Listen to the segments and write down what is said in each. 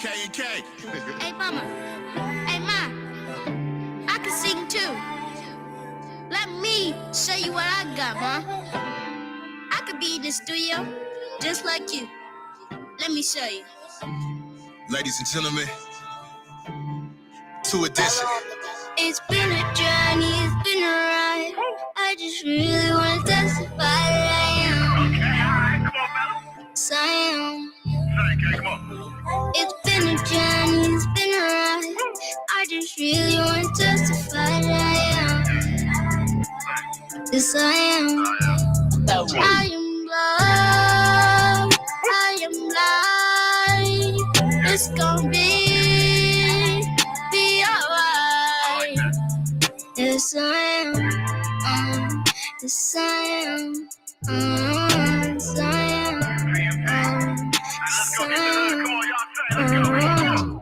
K&K. Hey, mama. Hey, ma. I can sing too. Let me show you what I got, ma. I could be in the studio just like you. Let me show you. Ladies and gentlemen, to Edition. It's been a journey, it's been a ride. I just really want to testify that I am. Okay, alright, come on, fella. Yes, I am. Okay, come on. It's been a journey, it's been a ride. I just really want to testify that I am. Yes, I am. I am loved. I am light. It's gonna be alright. Yes, I am. Yes, I am. Yes, I am. Let's go, come on, y'all say, let's go, come on.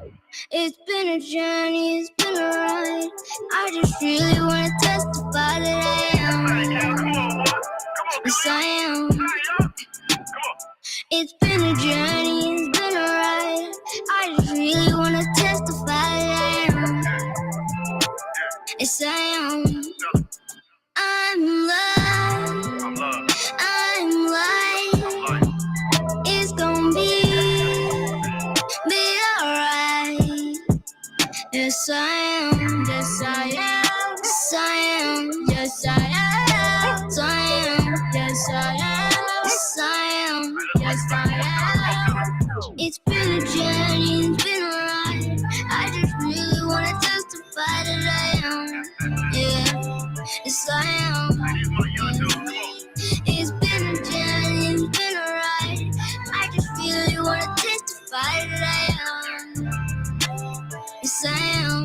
It's been a journey, it's been a ride. I just really want to testify that I am. Hey, Cal, come on, boy. Come on, Yes, I am. hey, y'all. Come on. It's been a journey, it's been a ride. I just really want to testify that I am. Yes, I am. I'm loved. I'm loved. I'm light. I'm light. It's gonna be alright. Yes, I am. Yes, I am. Yes, I am. Yes, I am. Yes, I am. Yes, I am. Yes, I am. Yes, I am. It's been a journey, it's been a ride. I just really want to testify that I am. Yeah. Yes, I am. Here's my young dude, come on. It's been a journey, it's been a ride. I just really want to testify that I am. Yes, I am.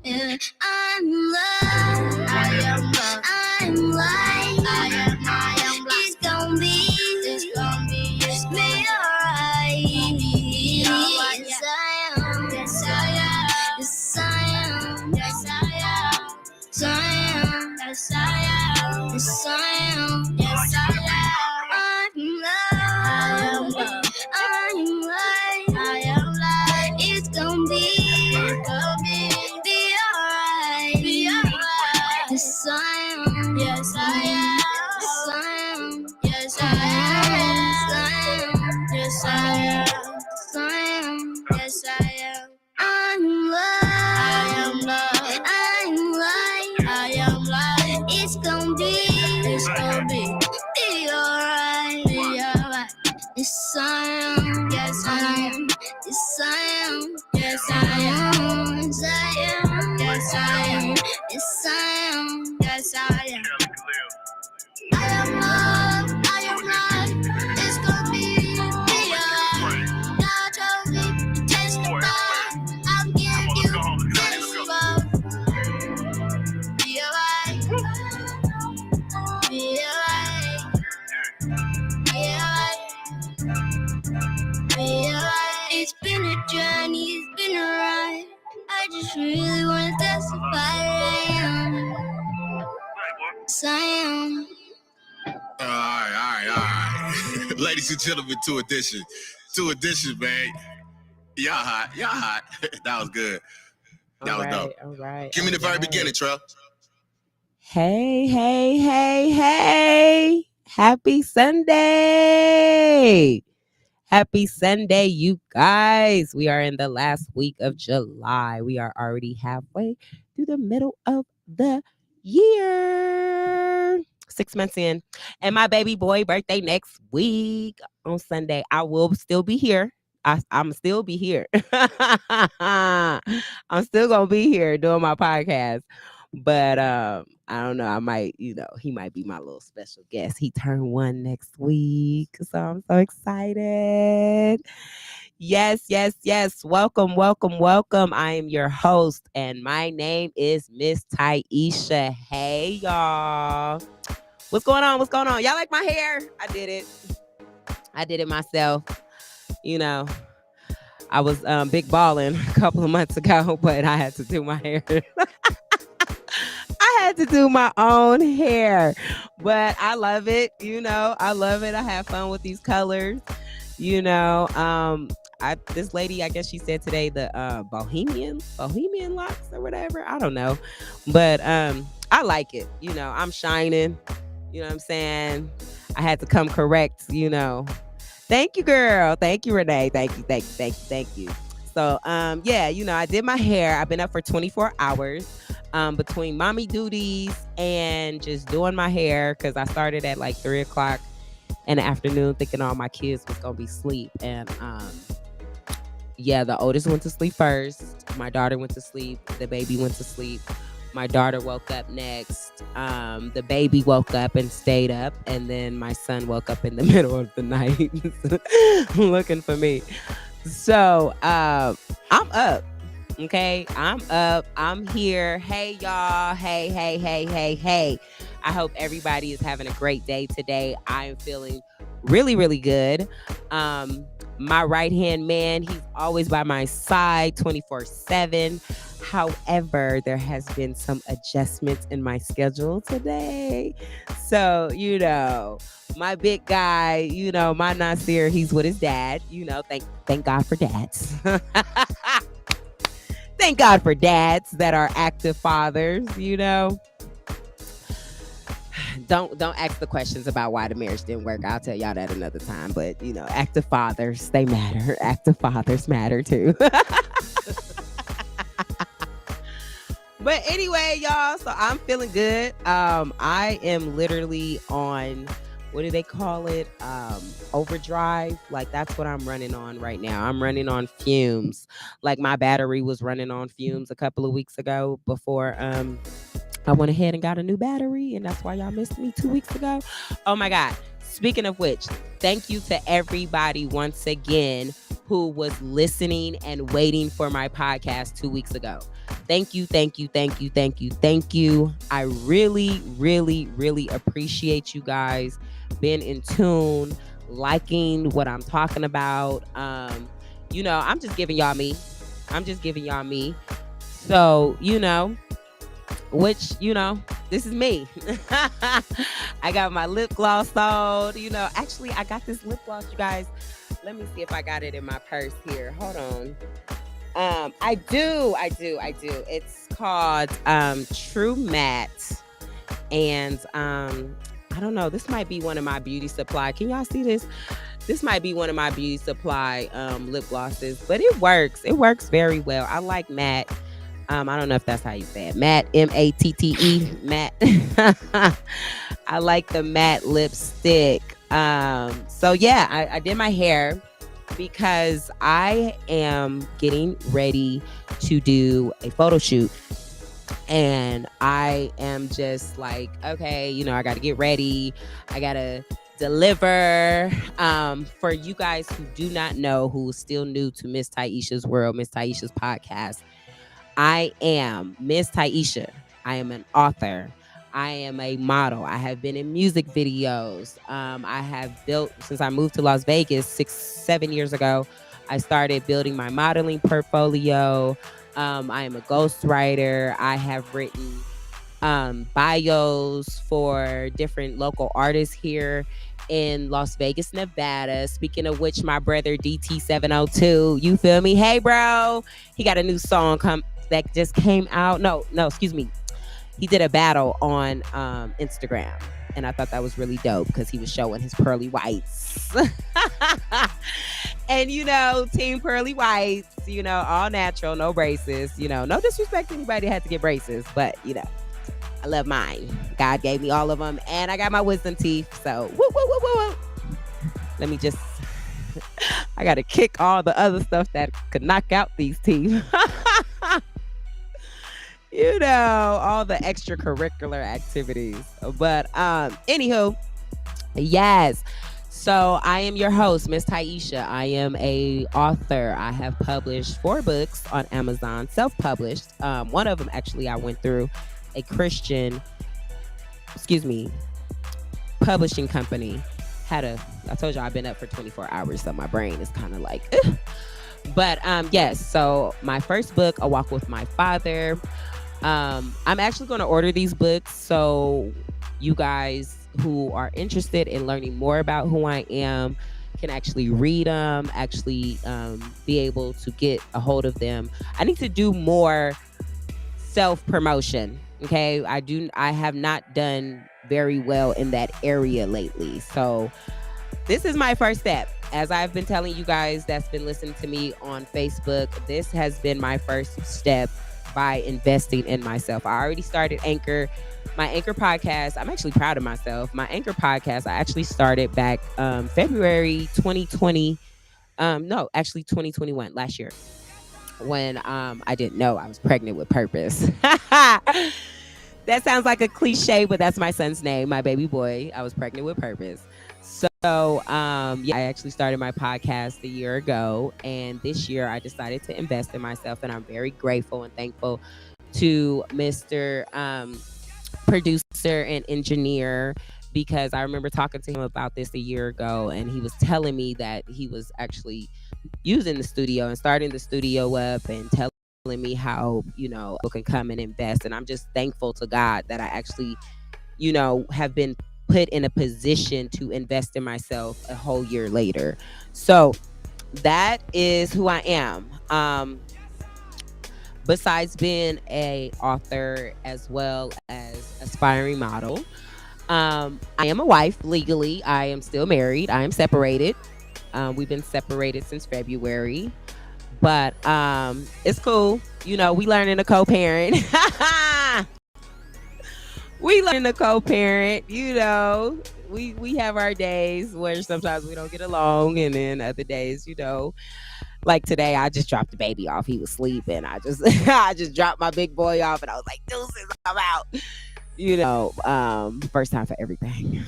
Yeah. I'm loved. I am loved. I'm light. I am light. It's gonna be alright. Yes, I am. Yes, I am. Yes, I am. Yes, I am. Yes, I am. Yes, I am. Yes, I am. Yes, I am. I'm loved. I'm light. I am light. It's gonna be alright. Yes, I am. Yes, I am. Yes, I am. Yes, I am. Yes, I am. Yes, I am. I'm loved. I'm light. I am light. It's gonna be alright. Yes, I am. Yes, I am. Yes, I am. Yes, I am. Yes, I am. Yes, I am. Yes, I am. I am loved. I am light. It's gonna be alright. God told me to testify. I'll give you testify. Be alright. Be alright. Be alright. Be alright. It's been a journey, it's been a ride. I just really want to testify that I am. Yes, I am. All right. Ladies and gentlemen, to Edition. To Edition, man. Y'all hot. That was good. That was dope. All right. Give me the very beginning, Trell. Hey. Happy Sunday. Happy Sunday, you guys. We are in the last week of July. We are already halfway through the middle of the year. 6 months in. And my baby boy birthday next week on Sunday. I will still be here. I'm still be here. I'm still gonna be here doing my podcast. But I don't know. I might, he might be my little special guest. He turned 1 next week. So I'm so excited. Yes. Welcome. I am your host, and my name is Miss Tahisha. Hey, y'all. What's going on? Y'all like my hair? I did it myself. I was big balling a couple of months ago, but I had to do my hair. I had to do my own hair, but I love it. I love it. I have fun with these colors. this lady, I guess she said today the bohemian locks or whatever. I don't know. But I like it. I'm shining. You know what I'm saying? I had to come correct. Thank you, girl. Thank you, Renee. Thank you, thank you, thank you, thank you. So yeah, I did my hair. I've been up for 24 hours between mommy duties and just doing my hair because I started at like 3 o'clock in the afternoon thinking all my kids was gonna be asleep. And yeah, the oldest went to sleep first. My daughter went to sleep. The baby went to sleep. My daughter woke up next. The baby woke up and stayed up. And then my son woke up in the middle of the night looking for me. So I'm up. Okay, I'm up. I'm here. Hey, y'all. Hey, hey, hey, hey, hey. I hope everybody is having a great day today. I am feeling really, really good. My right-hand man, he's always by my side 24/7. However, there has been some adjustments in my schedule today. So, my big guy, my Nasir, he's with his dad. Thank God for dads. Thank God for dads that are active fathers. Don't ask the questions about why the marriage didn't work. I'll tell y'all that another time. But active fathers, they matter. Active fathers matter too. But anyway, y'all, so I'm feeling good. I am literally on, what do they call it? Overdrive. Like, that's what I'm running on right now. I'm running on fumes. Like, my battery was running on fumes a couple of weeks ago before I went ahead and got a new battery, and that's why y'all missed me 2 weeks ago. Oh my God. Speaking of which, thank you to everybody once again who was listening and waiting for my podcast 2 weeks ago. Thank you, thank you, thank you, thank you, thank you. I really, really, really appreciate you guys being in tune, liking what I'm talking about. I'm just giving y'all me. So, which, this is me. I got my lip gloss on, actually I got this lip gloss, you guys. Let me see if I got it in my purse here. Hold on. I do. It's called True Matte. And I don't know, this might be one of my beauty supply. Can y'all see this? This might be one of my beauty supply lip glosses, but it works. It works very well. I like matte. I don't know if that's how you say it. Matte, M-A-T-T-E, matte. I like the matte lipstick. So yeah, I did my hair because I am getting ready to do a photo shoot. And I am just like, okay, I got to get ready. I got to deliver. For you guys who do not know, who's still new to Miss Tahisha's world, Miss Tahisha's podcast, I am Miss Tahisha. I am an author. I am a model. I have been in music videos. I have built, since I moved to Las Vegas 7 years ago, I started building my modeling portfolio. I am a ghostwriter. I have written bios for different local artists here in Las Vegas, Nevada. Speaking of which, my brother DT702, you feel me? Hey, bro. He got a new song that just came out. No, excuse me. He did a battle on Instagram, and I thought that was really dope because he was showing his pearly whites. And, team pearly whites, all natural, no braces, no disrespect to anybody that had to get braces, but, I love mine. God gave me all of them, and I got my wisdom teeth, so woo, woo, woo, woo, woo. Let me just, I got to kick all the other stuff that could knock out these teeth. All the extracurricular activities. But anywho, yes. So I am your host, Miss Tahisha. I am a author. I have published 4 books on Amazon, self-published. One of them, actually, I went through a Christian, publishing company. I told you I've been up for 24 hours, so my brain is kind of like, ugh. But yes, so my first book, A Walk with My Father. I'm actually going to order these books, so you guys who are interested in learning more about who I am, can actually read them, actually be able to get a hold of them. I need to do more self promotion. Okay. I have not done very well in that area lately. So this is my first step. As I've been telling you guys that's been listening to me on Facebook, this has been my first step by investing in myself. I already started my Anchor podcast. I'm actually proud of myself. My Anchor podcast, I actually started back February 2020. No, actually 2021, last year, when I didn't know I was pregnant with purpose. That sounds like a cliche, but that's my son's name, my baby boy. I was pregnant with purpose. So, yeah, I actually started my podcast a year ago. And this year I decided to invest in myself. And I'm very grateful and thankful to Mr. Producer and engineer, because I remember talking to him about this a year ago. And he was telling me that he was actually using the studio and starting the studio up and telling me how, people can come and invest. And I'm just thankful to God that I actually, have been put in a position to invest in myself a whole year later. So that is who I am. Besides being a author as well as aspiring model, I am a wife legally. I am still married. I am separated. We've been separated since February, but it's cool. We learning to co-parent. We learning to co-parent. We have our days where sometimes we don't get along, and then other days, like today, I just dropped the baby off. He was sleeping. I just I just dropped my big boy off, and I was like, "Deuces, I'm out." First time for everything.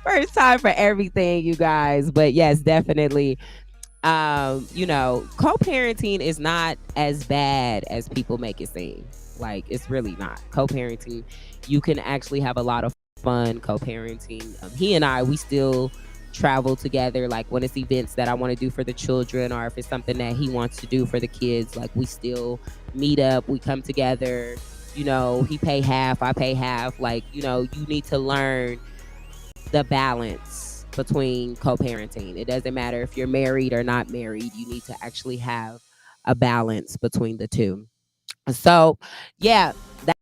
First time for everything, you guys. But yes, definitely. Co-parenting is not as bad as people make it seem. Like, it's really not. Co-parenting, you can actually have a lot of fun co-parenting. He and I, we still travel together. Like, when it's events that I want to do for the children, or if it's something that he wants to do for the kids, like, we still meet up. We come together. He pay half, I pay half. Like, you need to learn the balance between co-parenting. It doesn't matter if you're married or not married. You need to actually have a balance between the two. So, yeah,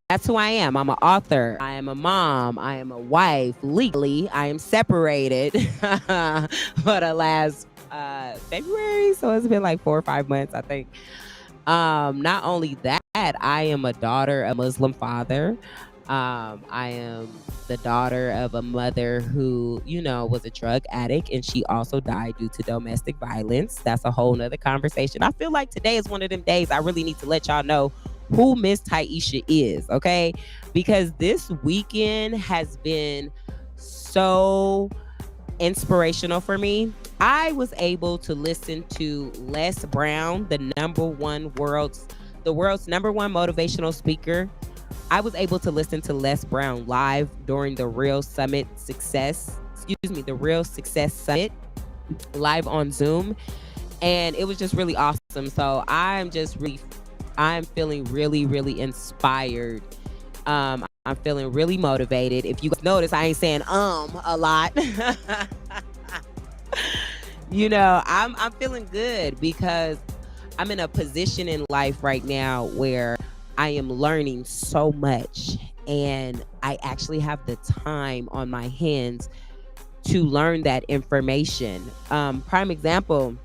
that's who I am. I'm an author. I am a mom. I am a wife. Legally, I am separated for the last February. So it's been like 4 or 5 months, I think. Not only that, I am a daughter of a Muslim father. I am the daughter of a mother who, was a drug addict, and she also died due to domestic violence. That's a whole nother conversation. I feel like today is one of them days I really need to let y'all know who Miss Tahisha is, okay? Because this weekend has been so inspirational for me. I was able to listen to Les Brown, the world's number one motivational speaker. I was able to listen to Les Brown live during the Real Success Summit live on Zoom. And it was just really awesome. So I'm feeling really, really inspired. I'm feeling really motivated. If you guys notice, I ain't saying a lot. I'm feeling good because I'm in a position in life right now where I am learning so much, and I actually have the time on my hands to learn that information. Prime example,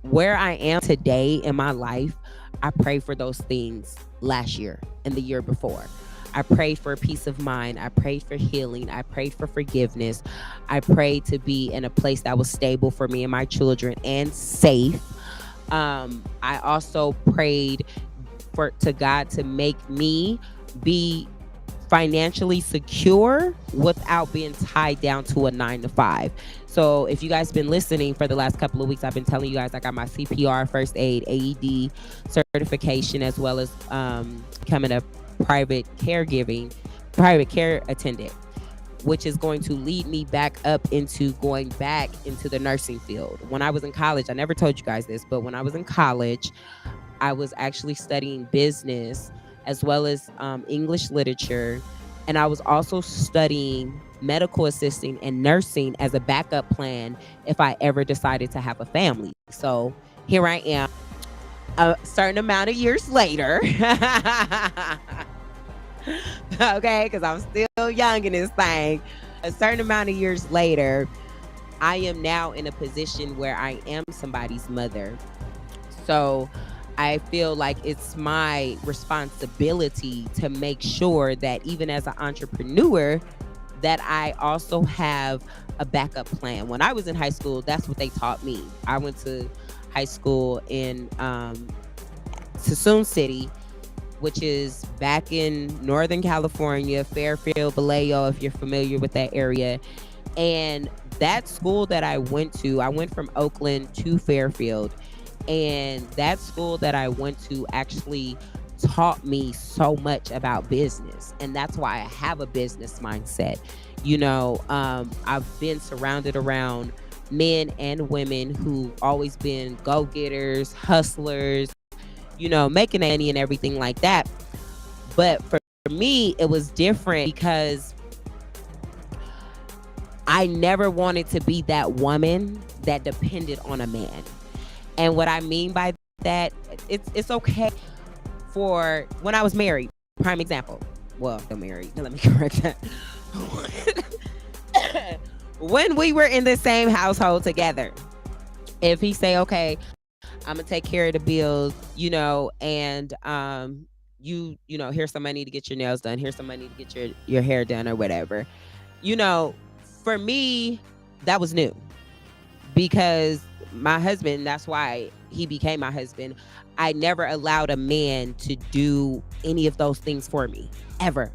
where I am today in my life, I prayed for those things last year and the year before. I prayed for peace of mind. I prayed for healing. I prayed for forgiveness. I prayed to be in a place that was stable for me and my children and safe. I also prayed to God to make me be financially secure without being tied down to a 9 to 5. So if you guys been listening for the last couple of weeks, I've been telling you guys I got my CPR, first aid, AED certification, as well as becoming a private care attendant, which is going to lead me back up into going back into the nursing field. When I was in college, I never told you guys this, but when I was in college, I was actually studying business as well as English literature. And I was also studying medical assisting and nursing as a backup plan if I ever decided to have a family. So here I am a certain amount of years later. Okay, because I'm still young in this thing. A certain amount of years later, I am now in a position where I am somebody's mother. So I feel like it's my responsibility to make sure that even as an entrepreneur, that I also have a backup plan. When I was in high school, that's what they taught me. I went to high school in Suisun City, which is back in Northern California, Fairfield, Vallejo, if you're familiar with that area. And that school that I went from Oakland to Fairfield. And that school that I went to actually taught me so much about business. And that's why I have a business mindset. I've been surrounded around men and women who always been go-getters, hustlers, making money and everything like that. But for me, it was different because I never wanted to be that woman that depended on a man. And what I mean by that, it's okay for when I was married. Prime example. Well, I'm married. Let me correct that. When we were in the same household together, if he say, okay, I'm gonna take care of the bills, and here's some money to get your nails done, here's some money to get your hair done or whatever. For me, that was new because my husband, that's why he became my husband. I never allowed a man to do any of those things for me, ever.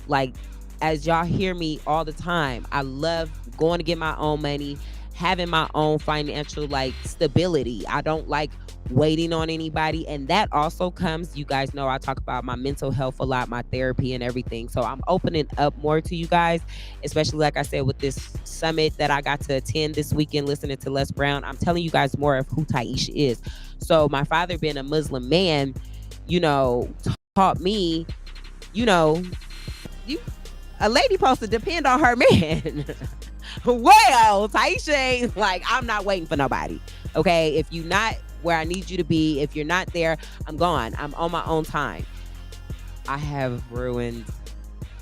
Like, as y'all hear me all the time, I love going to get my own money, having my own financial stability. I don't like waiting on anybody. And that also comes, you guys know I talk about my mental health a lot, my therapy and everything. So I'm opening up more to you guys, especially like I said, with this summit that I got to attend this weekend, listening to Les Brown. I'm telling you guys more of who Tahisha is. So my father being a Muslim man, taught me, a lady supposed to depend on her man. Well, Tahisha ain't I'm not waiting for nobody. Okay, if you're not where I need you to be, if you're not there, I'm gone. I'm on my own time. I have ruined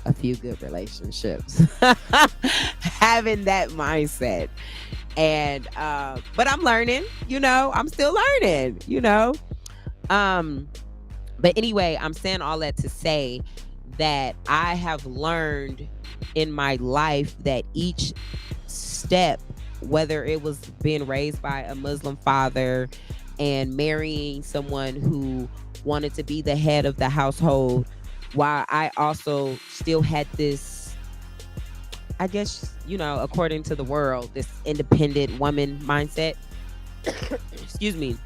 a few good relationships having that mindset. And but I'm learning, I'm still learning, but anyway, I'm saying all that to say that I have learned in my life that each step, whether it was being raised by a Muslim father and marrying someone who wanted to be the head of the household, while I also still had this, I guess, according to the world, this independent woman mindset. Excuse me.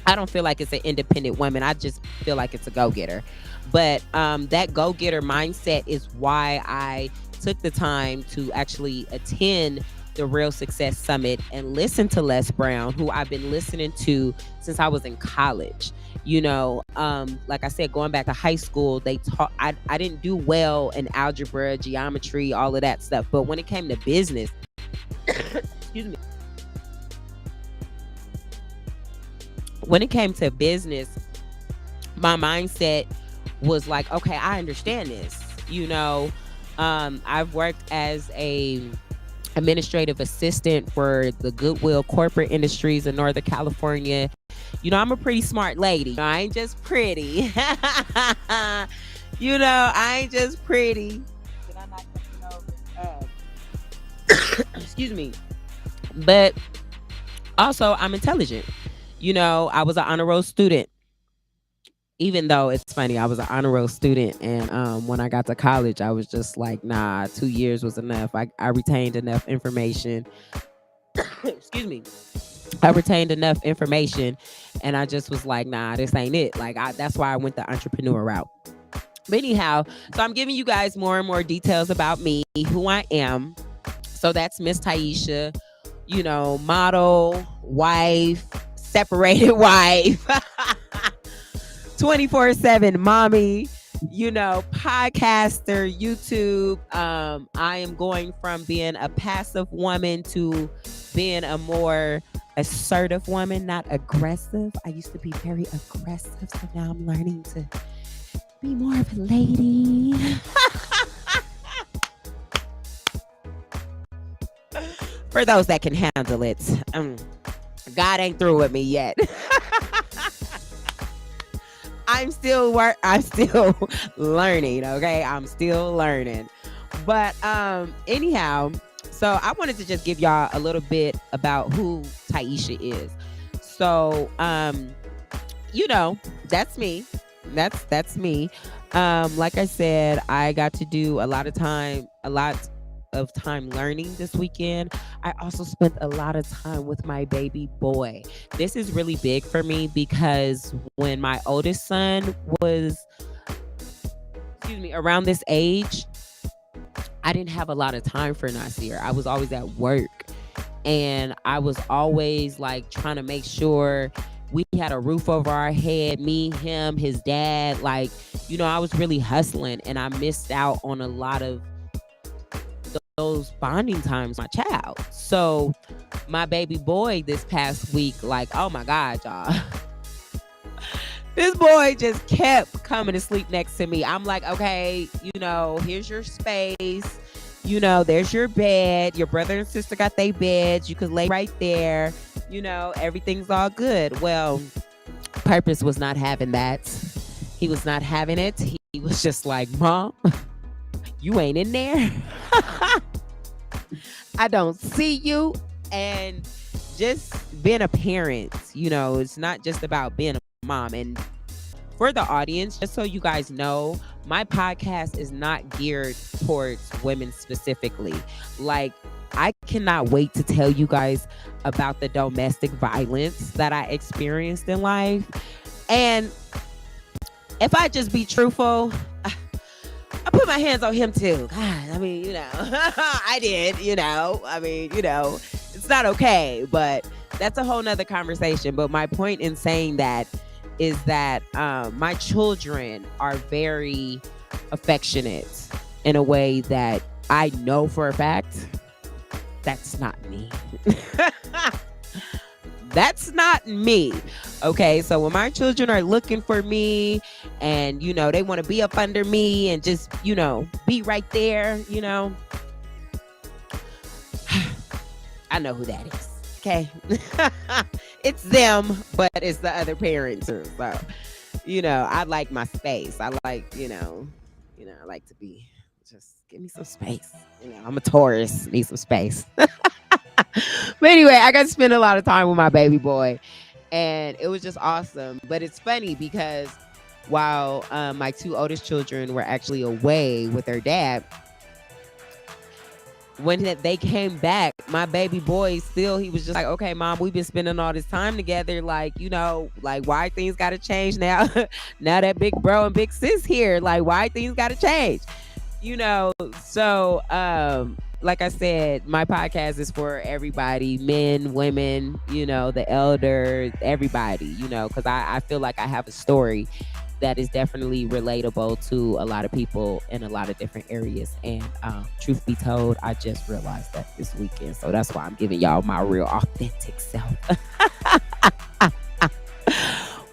I don't feel like it's an independent woman. I just feel like it's a go-getter. But that go-getter mindset is why I took the time to actually attend the Real Success Summit and listen to Les Brown, who I've been listening to since I was in college. Like I said, going back to high school, they taught, I didn't do well in algebra, geometry, all of that stuff. But when it came to business, excuse me. When it came to business, my mindset was like, okay, I understand this. I've worked as a administrative assistant for the Goodwill corporate industries in Northern California. I'm a pretty smart lady. I ain't just pretty. I ain't just pretty. Did I knock something over? Excuse me. But also, I'm intelligent. I was an honor roll student. Even though it's funny, I was an honor roll student, and when I got to college, I was just like, nah, 2 years was enough. I retained enough information. Excuse me. I retained enough information, and I just was like, nah, this ain't it. That's why I went the entrepreneur route. But anyhow, so I'm giving you guys more and more details about me, who I am. So that's Miss Tahisha, model, wife, separated wife, 24/7 mommy, podcaster, YouTube. I am going from being a passive woman to being a more assertive woman, not aggressive. I used to be very aggressive, so now I'm learning to be more of a lady. For those that can handle it. God ain't through with me yet. I'm still learning, okay? I'm still learning. But anyhow, so I wanted to just give y'all a little bit about who Tahisha is. So that's me. That's me. Like I said, I got to do a lot of time learning this weekend. I also spent a lot of time with my baby boy. This is really big for me because when my oldest son was, around this age, I didn't have a lot of time for Nasir. I was always at work, and I was always like trying to make sure we had a roof over our head, me, him, his dad. Like, I was really hustling, and I missed out on a lot of those bonding times with my child. So my baby boy this past week, like, oh my God, y'all. This boy just kept coming to sleep next to me. I'm like, okay, here's your space. There's your bed. Your brother and sister got their beds. You could lay right there. Everything's all good. Well, Purpose was not having that. He was not having it. He was just like, Mom, you ain't in there. I don't see you. And just being a parent, it's not just about being a mom. And for the audience, just so you guys know, my podcast is not geared towards women specifically. Like, I cannot wait to tell you guys about the domestic violence that I experienced in life. And if I just be truthful, I put my hands on him too. God, I mean, I did, it's not okay, but that's a whole nother conversation. But my point in saying that is that my children are very affectionate in a way that I know for a fact that's not me. That's not me. Okay, so when my children are looking for me and, they want to be up under me and just, be right there, I know who that is. Okay. It's them, but it's the other parents. So, I like my space. I like, I like to be, just give me some space. I'm a Taurus, need some space. But anyway, I got to spend a lot of time with my baby boy, and it was just awesome. But it's funny because while my two oldest children were actually away with their dad, when they came back, my baby boy he was just like, okay, Mom, we've been spending all this time together. Like, why things got to change now? Now that big bro and big sis here, like, why things got to change? So, like I said, my podcast is for everybody, men, women, the elders, everybody, because I feel like I have a story that is definitely relatable to a lot of people in a lot of different areas. And truth be told, I just realized that this weekend. So that's why I'm giving y'all my real authentic self.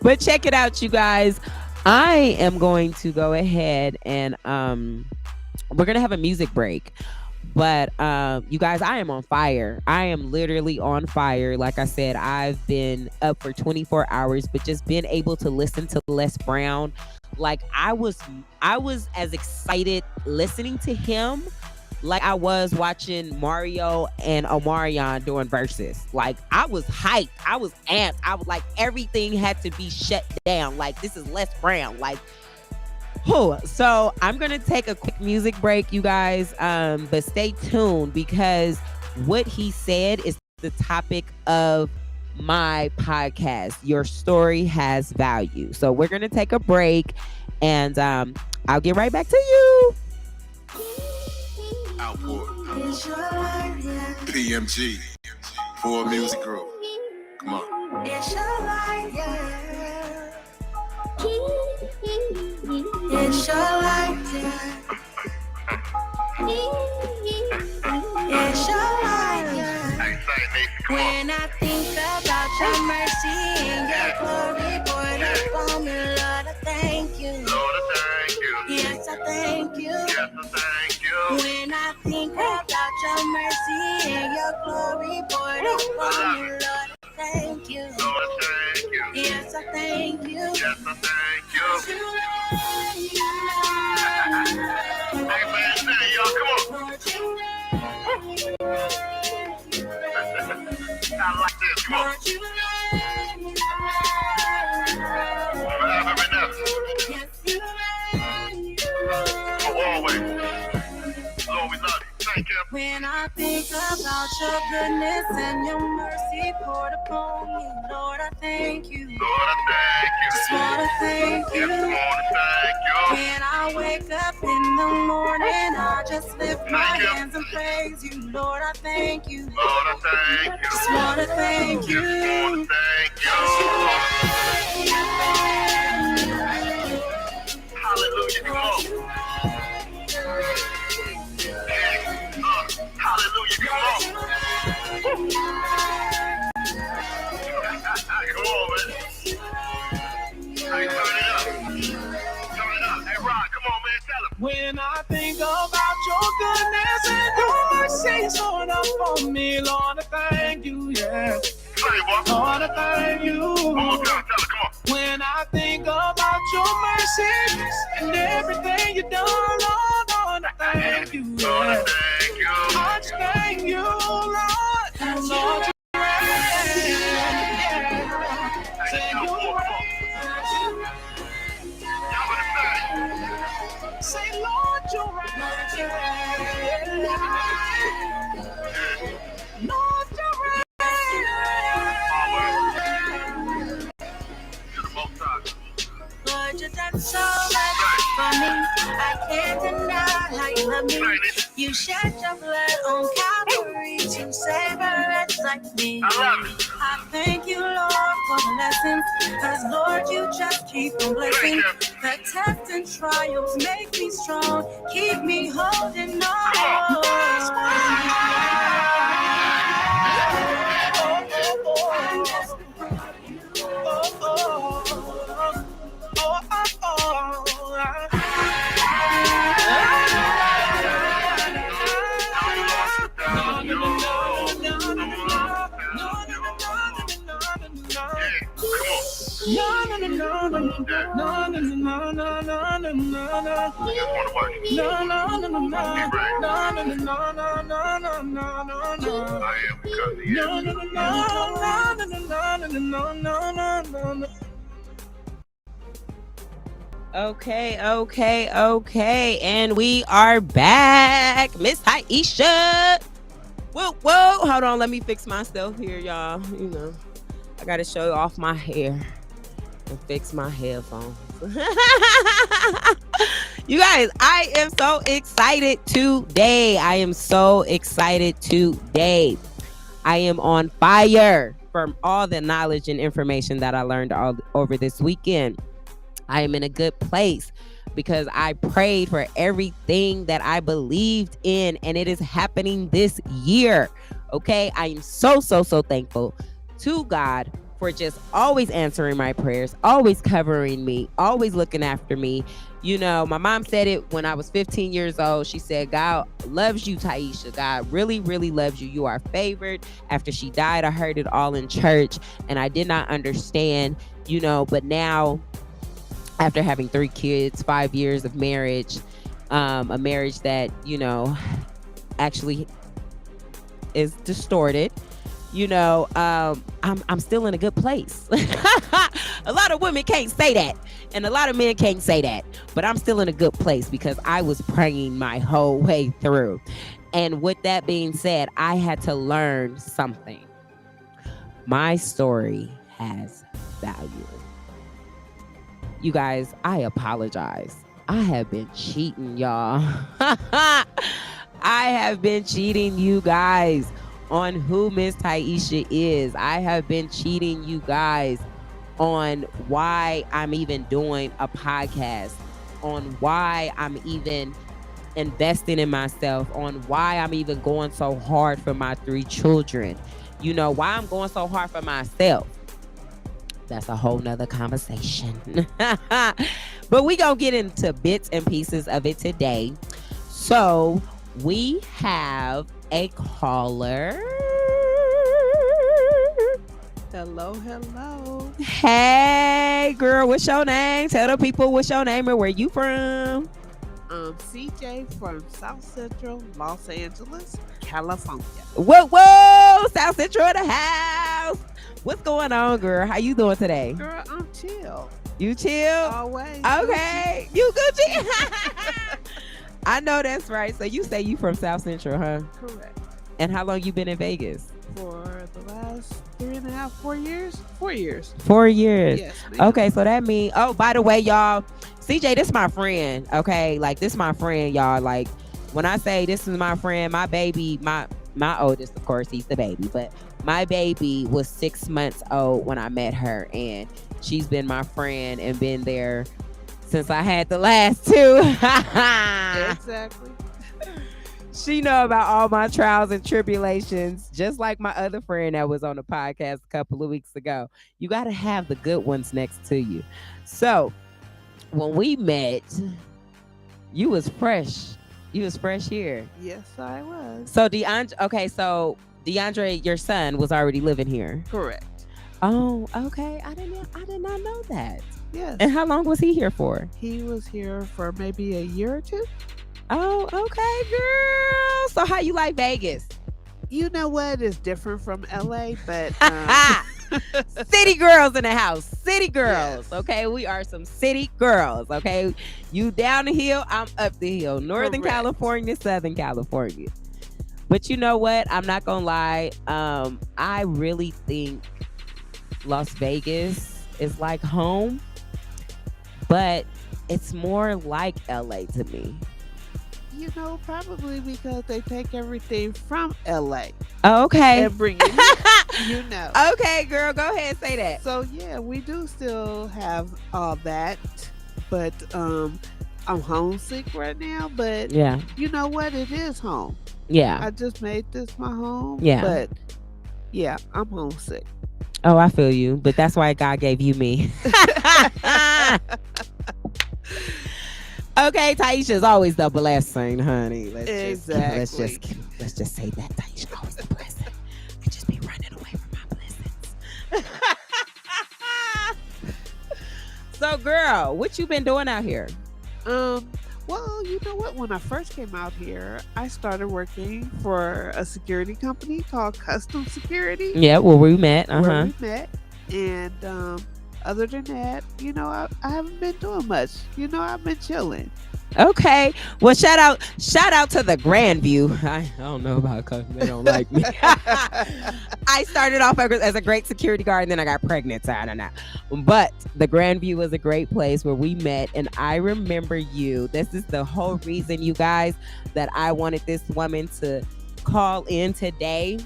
But check it out, you guys. I am going to go ahead and we're going to have a music break. But you guys, I am on fire. I am literally on fire. Like I said, I've been up for 24 hours, but just being able to listen to Les Brown, like I was as excited listening to him like I was watching Mario and Omarion doing verses. Like, I was hyped. I was amped. I was like, everything had to be shut down. Like, this is Les Brown. Like, so I'm going to take a quick music break, you guys. But stay tuned, because what he said is the topic of my podcast. Your story has value. So we're going to take a break, and I'll get right back to you. Outport. PMG. Poor Music Group. Come on. It's it's your life, yeah. It's your life, yeah. Hey, say, Nick, come on. When I think about your mercy and your glory, poured upon me, Lord, I thank you. Lord, I thank you. Yes, I thank you. Yes, I thank you. When I think about your mercy and your glory, poured upon me, Lord, I thank you. Lord, I thank you. Yes, I thank you. Yes, I thank you. Hey, man, say, y'all, come on. I like this, come on. Forever and ever. For always. Lord, we love you. Thank you. When I think about your goodness and your mercy poured upon me, Lord, I thank you. Lord, I thank you. Just wanna thank you. Yes, Lord, I thank you. When I wake up in the morning, I just lift my Thank you. hands and praise you. Lord, I thank you. Lord, I thank you. Just wanna thank you. Just wanna thank you. Hallelujah, come on. Hallelujah, come on. Come on, man. Hey, turn it up. Turn it up. Hey, Rod, come on, man. Tell him. When I think about your goodness and your mercy showing up for me, Lord, I thank you, yeah. Say it, boy. Lord, I thank you. One more time. Tell him, come on. When I think about your mercy and everything you done, Lord, I thank you, Lord, I yeah. thank you. I just thank you, Lord. Lord, you reign, yeah. Say you reign. Y'all better say. Say, Lord, you reign. Lord, you reign. You're the most high. Lord, you done so much for me. I can't deny how you love me. You shed your blood on Calvary to save a wretch like me. I love it. I thank you, Lord, for the lessons. Cause Lord, you just keep on blessing. The tests and trials make me strong. Keep me holding I am because of you. Okay. And we are back. Miss Tahisha. Whoa. Hold on. Let me fix myself here, y'all. You know, I got to show off my hair and fix my headphones. You guys, I am so excited today. I am on fire from all the knowledge and information that I learned all over this weekend. I am in a good place because I prayed for everything that I believed in, and it is happening this year. Okay, I am so thankful to God for just always answering my prayers, always covering me, always looking after me. You know, my mom said it when I was 15 years old. She said, God loves you, Tahisha. God really loves you. You are favored. After she died, I heard it all in church, and I did not understand, you know, but now, after having 3 kids, 5 years of marriage, a marriage that, you know, actually is distorted, you know, I'm still in a good place. A lot of women can't say that, and a lot of men can't say that, but I'm still in a good place because I was praying my whole way through. And with that being said, I had to learn something. My story has value. You guys, I apologize. I have been cheating, y'all. I have been cheating you guys on who Miss Tahisha is. I have been cheating you guys on why I'm even doing a podcast, on why I'm even investing in myself, on why I'm even going so hard for my 3 children, why I'm going so hard for myself. That's a whole nother conversation. But we gonna get into bits and pieces of it today. So we have a caller. Hello. Hey girl, what's your name? Tell the people what's your name and where you from. CJ from South Central Los Angeles, California. Whoa, South Central of the house. What's going on, girl? How you doing today? Girl, I'm chill. You chill? Always. Okay. You Gucci? I know that's right. So you say you from South Central, huh? Correct. And how long you been in Vegas? For the last 3.5, 4 years? 4 years. 4 years. Yes. Ma'am. Okay, so that means, oh, by the way, y'all, CJ, this my friend, okay? Like, this my friend, y'all. Like, when I say this is my friend, my baby, my oldest, of course, he's the baby, but my baby was 6 months old when I met her, and she's been my friend and been there since I had the last 2. Exactly. She know about all my trials and tribulations, just like my other friend that was on the podcast a couple of weeks ago. You got to have the good ones next to you. So when we met, you was fresh. You was fresh here. Yes, I was. So DeAndre, your son, was already living here. Correct. Oh, okay. I did not know that. Yes. And how long was he here for? He was here for maybe a year or 2. Oh, okay, girl. So how you like Vegas? You know what? It's different from LA, but city girls in the house. City girls. Yes. Okay, we are some city girls. Okay, you down the hill, I'm up the hill. Northern Correct. California, Southern California. But you know what? I'm not gonna lie. I really think Las Vegas is like home, but it's more like LA to me. you know, probably because they take everything from LA Okay. and bring it here, you know. Okay, girl, go ahead, say that. So yeah, we do still have all that, but I'm homesick right now, but Yeah. you know what? It is home. Yeah. I just made this my home. Yeah. But yeah, I'm homesick. Oh, I feel you, but that's why God gave you me. Okay, Tahisha's always the blessing, honey. Let's just say that Tahisha always the blessing. I just be running away from my blessings. So, girl, what you been doing out here? Well, you know what? When I first came out here, I started working for a security company called Custom Security. Yeah, where we met. Where we met. And other than that, you know, I haven't been doing much. You know, I've been chilling. Okay. Well, shout out to the Grandview. I don't know about custom. They don't like me. I started off as a great security guard, and then I got pregnant. So I don't know. But the Grandview was a great place where we met, and I remember you. This is the whole reason, you guys, that I wanted this woman to call in today.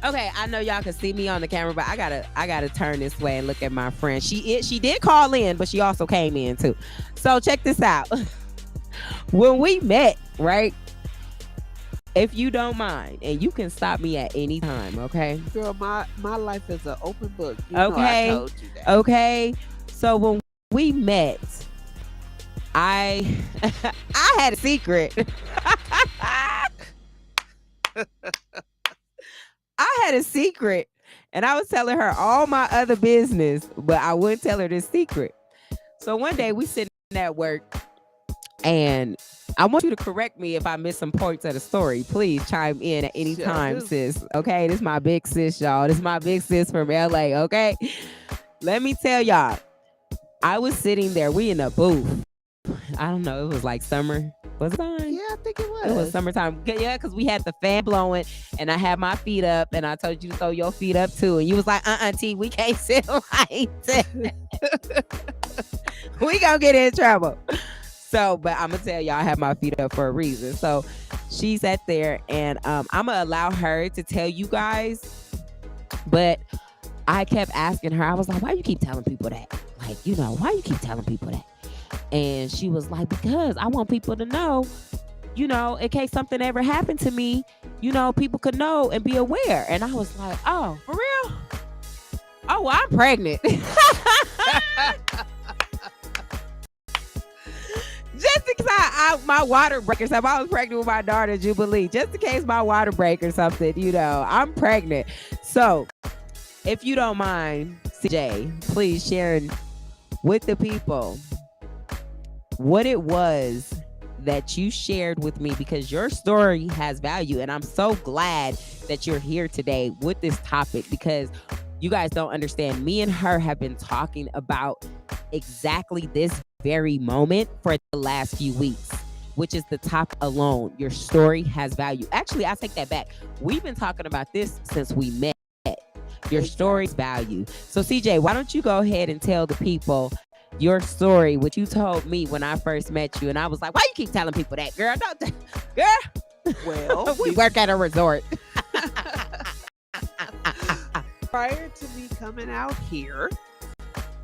Okay, I know y'all can see me on the camera, but I gotta turn this way and look at my friend. She did call in, but she also came in too. So check this out. When we met, right? If you don't mind, and you can stop me at any time, okay? Girl, my life is an open book. You Okay. know I told you that. Okay. So when we met, I had a secret. I had a secret, and I was telling her all my other business, but I wouldn't tell her this secret. So one day we sitting at work, and I want you to correct me if I miss some points of the story. Please chime in at any time, sis. Okay, this is my big sis, y'all. This is my big sis from LA, okay? Let me tell y'all, I was sitting there. We in a booth. I don't know. It was like summer. Was it on? Yeah, I think it was. It was summertime. Yeah, because we had the fan blowing, and I had my feet up, and I told you to throw your feet up too. And you was like, T, we can't sit like that. We gonna get in trouble. So, but I'm gonna tell y'all I have my feet up for a reason. So she sat there, and I'm gonna allow her to tell you guys. But I kept asking her, I was like, why you keep telling people that? Like, you know, why you keep telling people that? And she was like, because I want people to know, in case something ever happened to me, people could know and be aware. And I was like, oh, for real? Oh, well, I'm pregnant. Just in case my water breaks. If I was pregnant with my daughter, Jubilee, just in case my water break or something, I'm pregnant. So if you don't mind, CJ, please sharing with the people what it was that you shared with me, because your story has value. And I'm so glad that you're here today with this topic, because you guys don't understand. Me and her have been talking about exactly this very moment for the last few weeks, which is the topic alone. Your story has value. Actually, I take that back. We've been talking about this since we met. Your story's value. So CJ, why don't you go ahead and tell the people your story, what you told me when I first met you. And I was like, why you keep telling people that, girl? Girl. Well, we work at a resort. Prior to me coming out here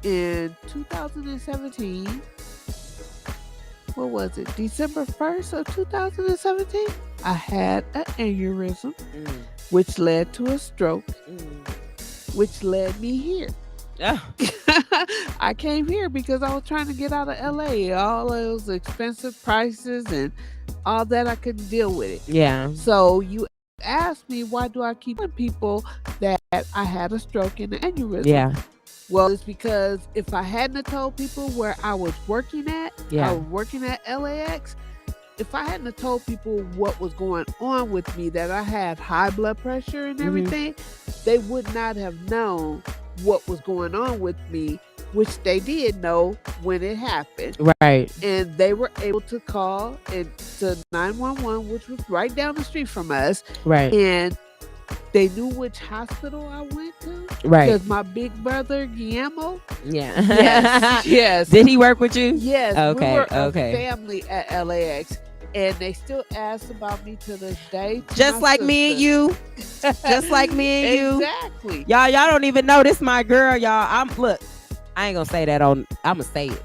in 2017, what was it? December 1st of 2017, I had an aneurysm, which led to a stroke, which led me here. I came here because I was trying to get out of LA. All those expensive prices and all that, I couldn't deal with it. Yeah. So you asked me, why do I keep telling people that I had a stroke and an aneurysm? Yeah. Well, it's because if I hadn't told people where I was working at, I was working at LAX. If I hadn't told people what was going on with me, that I had high blood pressure and everything, they would not have known what was going on with me, which they did know when it happened. Right. And they were able to call to 911, which was right down the street from us. Right. And they knew which hospital I went to. Right. Because my big brother, Guillermo. Yeah. Yes. Did he work with you? Yes. Okay. We were a family at LAX. And they still ask about me to this day. Just like me and you. Just like me and you. Exactly. Y'all don't even know this my girl, y'all. Look, I ain't gonna say that I'm gonna say it.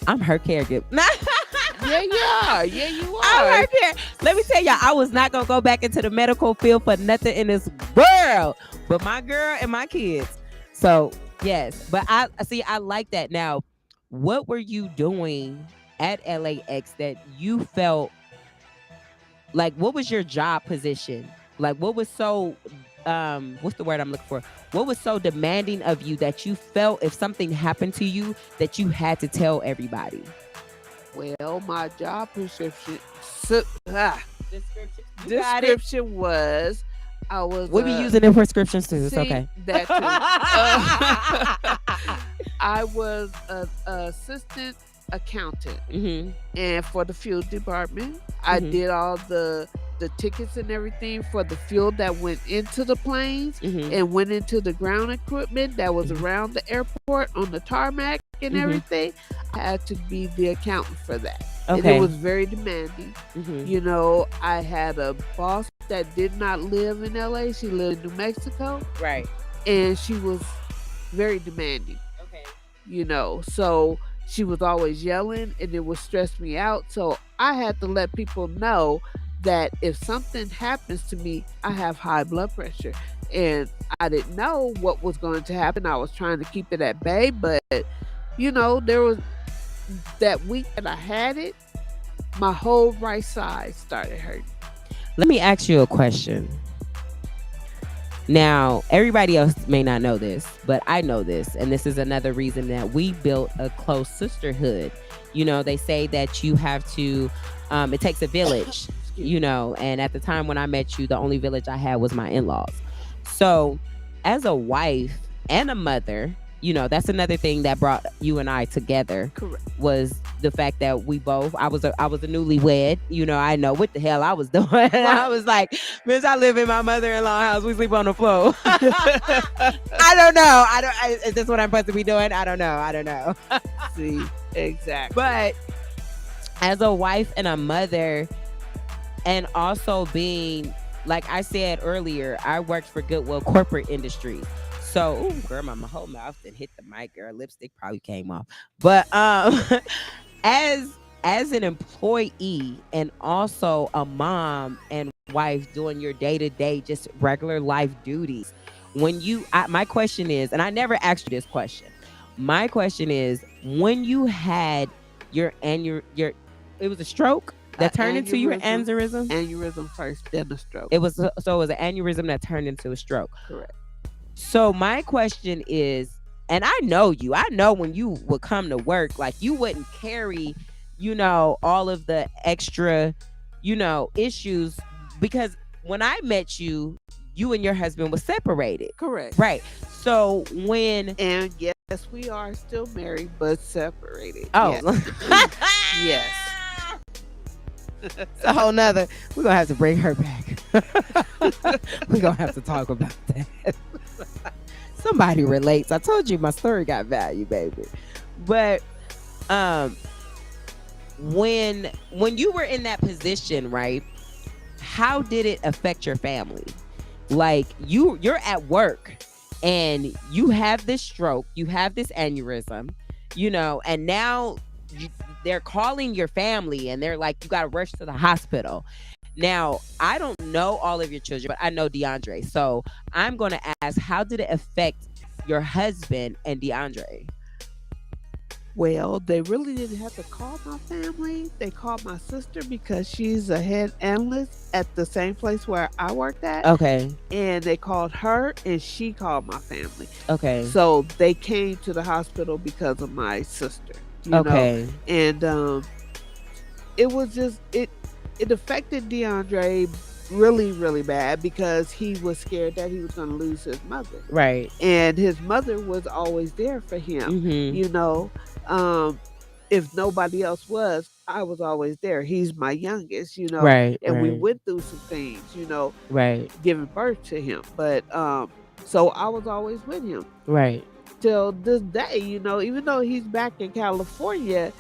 I'm her caregiver. Yeah, you are. Yeah, you are. I'm her caregiver. Let me tell y'all, I was not gonna go back into the medical field for nothing in this world but my girl and my kids. So yes, but I like that. Now, what were you doing at LAX that you felt like, what was your job position? Like, what was so, what's the word I'm looking for? What was so demanding of you that you felt if something happened to you that you had to tell everybody? Well, my job description was, I was. We'll be using them prescriptions too. It's okay. That too. I was an assistant accountant, and for the fuel department, I did all the tickets and everything for the fuel that went into the planes and went into the ground equipment that was around the airport on the tarmac and everything. I had to be the accountant for that. Okay. And it was very demanding. You know, I had a boss that did not live in LA. She lived in New Mexico. Right. And she was very demanding. Okay. You know, so she was always yelling and it would stress me out. So I had to let people know that if something happens to me, I have high blood pressure. And I didn't know what was going to happen. I was trying to keep it at bay, but you know, there was that week that I had it, my whole right side started hurting. Let me ask you a question. Now, everybody else may not know this, but I know this. And this is another reason that we built a close sisterhood. You know, they say that you have to, it takes a village, you know, and at the time when I met you, the only village I had was my in-laws. So as a wife and a mother, you know, that's another thing that brought you and I together. Correct. Was the fact that we both, I was a newlywed, you know, I know what the hell I was doing. Right. I was like, bitch, I live in my mother-in-law house. We sleep on the floor. I don't know. Is this what I'm supposed to be doing? I don't know. See, exactly. But as a wife and a mother, and also being, like I said earlier, I worked for Goodwill corporate industry. So, ooh, girl, my whole mouth didn't hit the mic, girl. Lipstick probably came off. But as an employee and also a mom and wife doing your day-to-day just regular life duties, my question is, and I never asked you this question, my question is, when you had your it was a stroke that turned into your aneurysm? Aneurysm first, then a stroke. It was an aneurysm that turned into a stroke. Correct. So my question is, and I know when you would come to work, like you wouldn't carry, all of the extra, issues, because when I met you, you and your husband were separated. Correct. Right. So and yes, we are still married but separated. Oh. Yes. It's a whole nother. We're gonna have to bring her back. We're gonna have to talk about that. Somebody relates. I told you my story got value, baby. But when you were in that position, right? How did it affect your family? Like you're at work and you have this stroke, you have this aneurysm, and now they're calling your family and they're like, you got to rush to the hospital. Now, I don't know all of your children, but I know DeAndre. So I'm going to ask, how did it affect your husband and DeAndre? Well, they really didn't have to call my family. They called my sister because she's a head analyst at the same place where I worked at. Okay. And they called her and she called my family. Okay. So they came to the hospital because of my sister. Okay. And it was just, it affected DeAndre really, really bad because he was scared that he was going to lose his mother. Right. And his mother was always there for him. Mm-hmm. If nobody else was, I was always there. He's my youngest, Right. and we right. went through some things, Right. giving birth to him. But so I was always with him Right. till this day, even though he's back in California,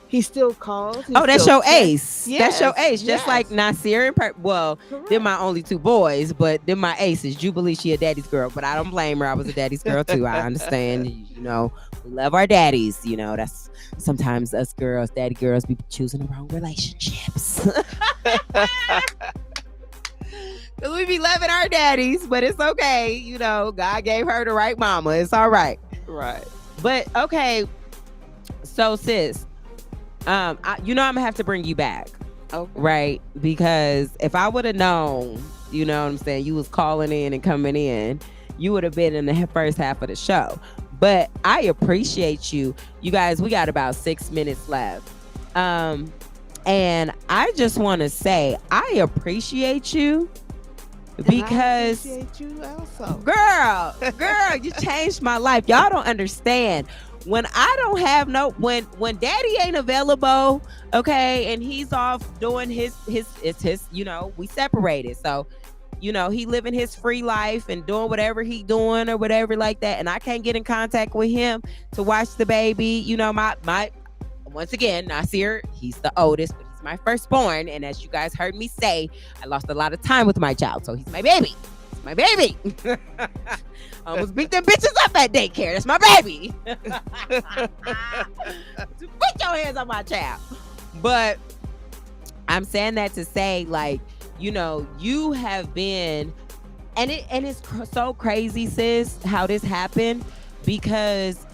he still calls. Oh, that's your ace. Yes, That's your ace. yes. Just like Nasir and they're my only two boys, but they're my aces. Jubilee, she a daddy's girl, but I don't blame her. I was a daddy's girl too. I understand. We love our daddies. That's sometimes us girls, daddy girls, be choosing the wrong relationships. Cause we be loving our daddies, but it's okay. God gave her the right mama. It's all right. Right. But okay. So sis, I'm gonna have to bring you back. Okay. Right? Because if I would have known, you know what I'm saying, you was calling in and coming in, you would have been in the first half of the show. But I appreciate you. You guys, we got about 6 minutes left. And I just want to say, I appreciate you because I appreciate you also. Girl, you changed my life. Y'all don't understand. When I don't have when daddy ain't available, okay, and he's off doing his we separated. So, he living his free life and doing whatever he doing or whatever like that. And I can't get in contact with him to watch the baby. My once again, Nasir, he's the oldest, but he's my firstborn. And as you guys heard me say, I lost a lot of time with my child. So he's my baby. It's my baby. I almost beat them bitches up at daycare. That's my baby. Put your hands on my child. But I'm saying that to say, like, you have been, and it's so crazy, sis, how this happened, because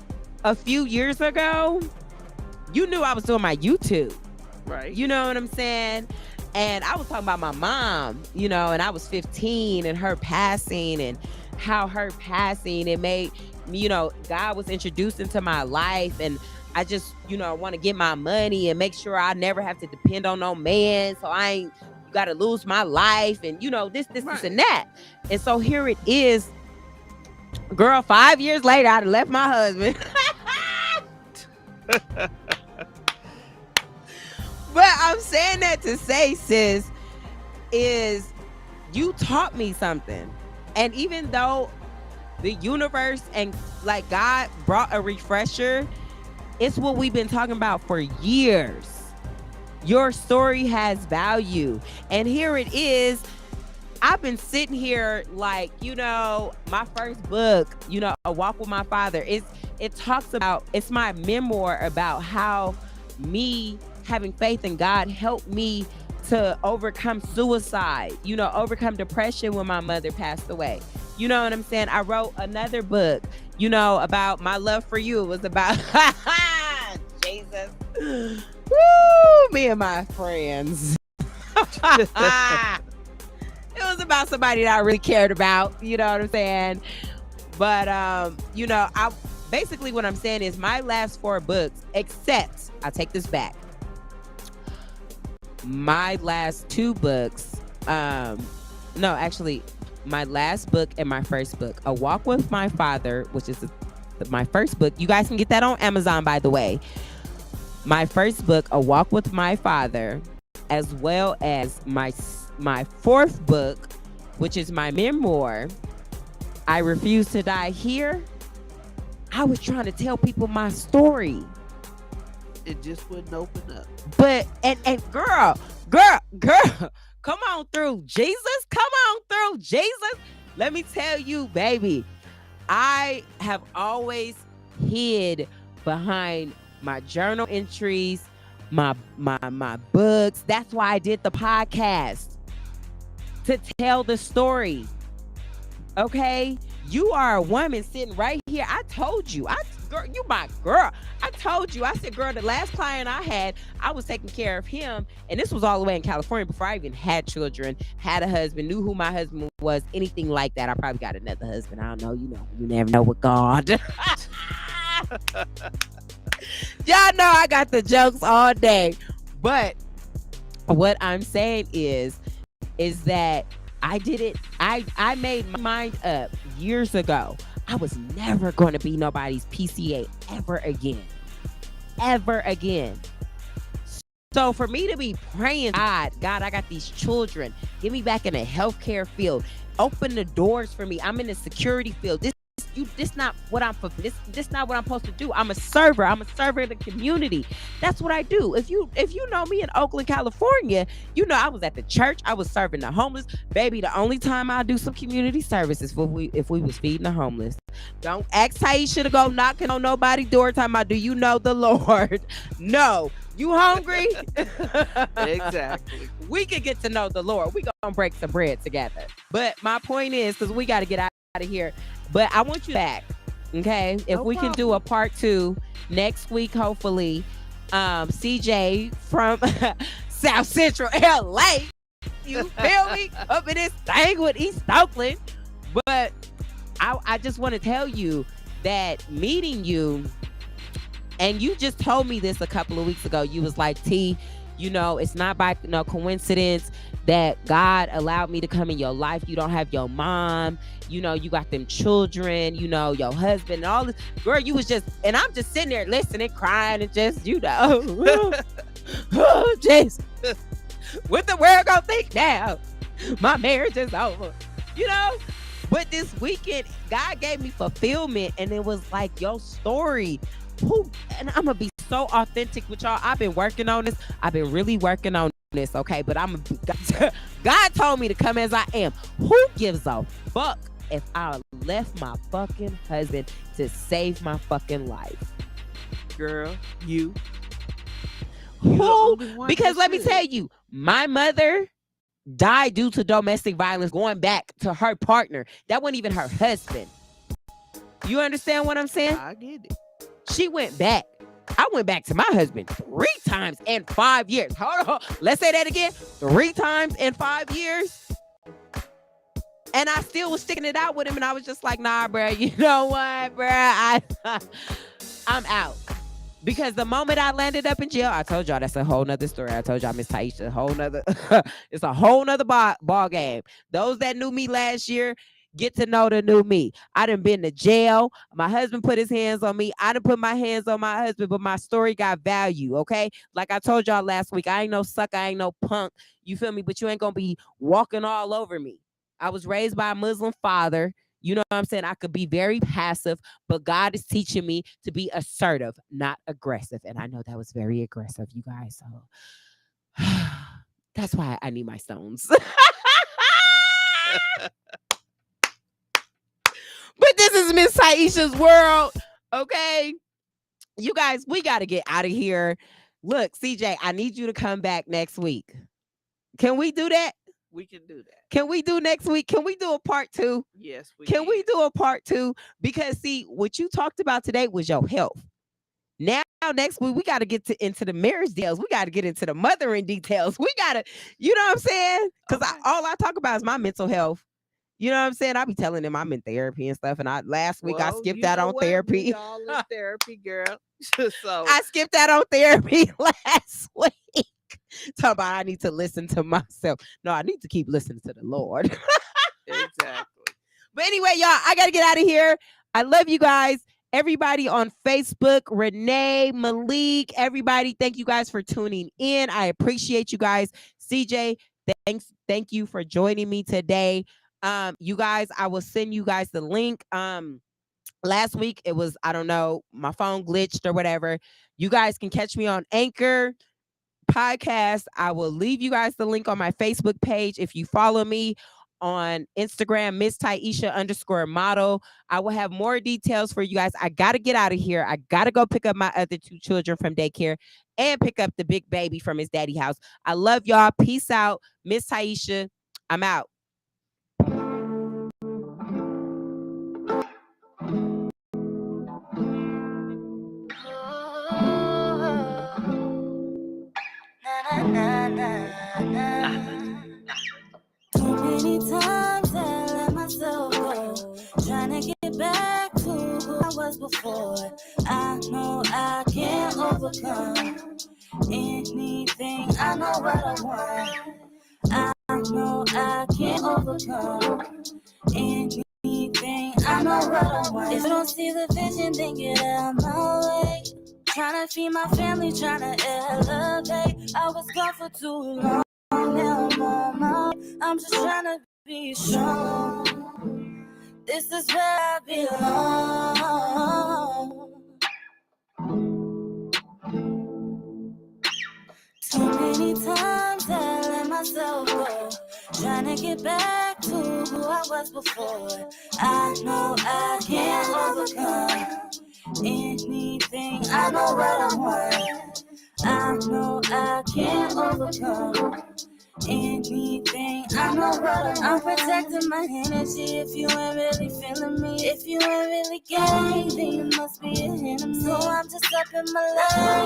a few years ago, you knew I was doing my YouTube. Right. You know what I'm saying? And I was talking about my mom, and I was 15 and her passing, and how her passing, it made, God was introduced into my life, and I just, want to get my money and make sure I never have to depend on no man. So I ain't got to lose my life and, this, Right. and that. And so here it is, girl, 5 years later, I'd left my husband. But I'm saying that to say, sis, is you taught me something. And even though the universe and like God brought a refresher, it's what we've been talking about for years. Your story has value. And here it is. I've been sitting here like, my first book, A Walk with My Father. It talks about, it's my memoir about how me having faith in God helped me to overcome suicide, overcome depression when my mother passed away. You know what I'm saying? I wrote another book, about my love for you. It was about Jesus. Woo, me and my friends. It was about somebody that I really cared about, you know what I'm saying? But I basically what I'm saying is my last 4 books, except I take this back. My last 2 books, no, actually, my last book and my first book, A Walk with My Father, which is my first book. You guys can get that on Amazon, by the way. My first book, A Walk with My Father, as well as my 4th book, which is my memoir, I Refuse to Die Here. I was trying to tell people my story. It just wouldn't open up. But and girl, come on through, Jesus. Come on through, Jesus. Let me tell you, baby, I have always hid behind my journal entries, my books. That's why I did the podcast, to tell the story. Okay? You are a woman sitting right here. I told you. Girl, you my girl. I told you. I said, girl, the last client I had, I was taking care of him. And this was all the way in California before I even had children, had a husband, knew who my husband was, anything like that. I probably got another husband. I don't know. You never know with God. Y'all know I got the jokes all day. But what I'm saying is that I did it. I made my mind up years ago. I was never going to be nobody's PCA ever again. Ever again. So for me to be praying, God, I got these children. Get me back in the healthcare field. Open the doors for me. I'm in the security field. This not what I'm supposed to do. I'm a server. I'm a server in the community. That's what I do. If you know me in Oakland, California, you know I was at the church. I was serving the homeless. Baby, the only time I do some community service is if we was feeding the homeless. Don't ask Tahisha to go knocking on nobody's door talking about, do you know the Lord? No. You hungry? Exactly. We can get to know the Lord. We gonna break some bread together. But my point is, because we got to get out of here. But I want you back, okay? If we can do a part 2 next week, hopefully. CJ from South Central LA, you feel me? Up in this thing with East Oakland. But I just want to tell you that meeting you, and you just told me this a couple of weeks ago. You was like, T, it's not by no coincidence that God allowed me to come in your life. You don't have your mom, you got them children, your husband and all this. Girl, you was just, and I'm just sitting there listening, crying, and just, oh, Jesus, what the world gonna think now? My marriage is over, But this weekend, God gave me fulfillment, and it was like your story. And I'm gonna be so authentic with y'all. I've been working on this. I've been really working on this, okay? But God told me to come as I am. Who gives a fuck if I left my fucking husband to save my fucking life? Girl, you. Who? Because let me tell you, my mother died due to domestic violence, going back to her partner. That wasn't even her husband. You understand what I'm saying? I get it. She went back. I went back to my husband 3 times in 5 years. Hold on. Let's say that again. 3 times in 5 years. And I still was sticking it out with him. And I was just like, nah, bro. You know what, bro? I'm out. Because the moment I landed up in jail, I told y'all that's a whole nother story. I told y'all Miss Tahisha, it's a whole nother ball game. Those that knew me last year, get to know the new me. I done been to jail. My husband put his hands on me. I done put my hands on my husband, but my story got value, okay? Like I told y'all last week, I ain't no sucker. I ain't no punk. You feel me? But you ain't going to be walking all over me. I was raised by a Muslim father. You know what I'm saying? I could be very passive, but God is teaching me to be assertive, not aggressive. And I know that was very aggressive, you guys. So that's why I need my stones. But this is Miss Tahisha's world, okay? You guys, we got to get out of here. Look, CJ, I need you to come back next week. Can we do that? We can do that. Can we do next week? Can we do a part 2? Yes, we Can we do a part 2? Because see, what you talked about today was your health. Now, next week, we got to get into the marriage details. We got to get into the mothering details. We got to, you know what I'm saying? Because all I talk about is my mental health. You know what I'm saying? I be telling them I'm in therapy and stuff. And last week I skipped that on therapy. We all in therapy, girl. So I skipped that on therapy last week. Talking about I need to listen to myself. No, I need to keep listening to the Lord. Exactly. But anyway, y'all, I got to get out of here. I love you guys. Everybody on Facebook, Renee, Malik, everybody, thank you guys for tuning in. I appreciate you guys. CJ, thank you for joining me today. You guys, I will send you guys the link. Last week it was, I don't know, my phone glitched or whatever. You guys can catch me on Anchor Podcast. I will leave you guys the link on my Facebook page. If you follow me on Instagram, Miss Tahisha _model. I will have more details for you guys. I got to get out of here. I got to go pick up my other 2 children from daycare and pick up the big baby from his daddy's house. I love y'all. Peace out. Miss Tahisha, I'm out. Too many times I let myself go, trying to get back to who I was before. I know I can't overcome anything. I know what I want. I know I can't overcome anything. I know what I want. If you don't see the vision, then get out my way. Trying to feed my family, trying to elevate. I was gone for too long. Now I'm on my way. I'm just trying to be strong. This is where I belong. Too many times I let myself go, trying to get back to who I was before. I know I can't overcome anything. I know what I want. I know I can't overcome anything. I know what I'm protecting my energy. If you ain't really feeling me, if you ain't really getting, then you must be a enemy. So I'm just up in my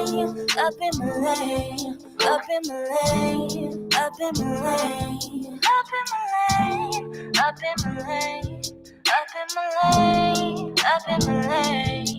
lane, up in my lane, up in my lane, up in my lane, up in my lane, up in my lane, up in my lane, up in my lane.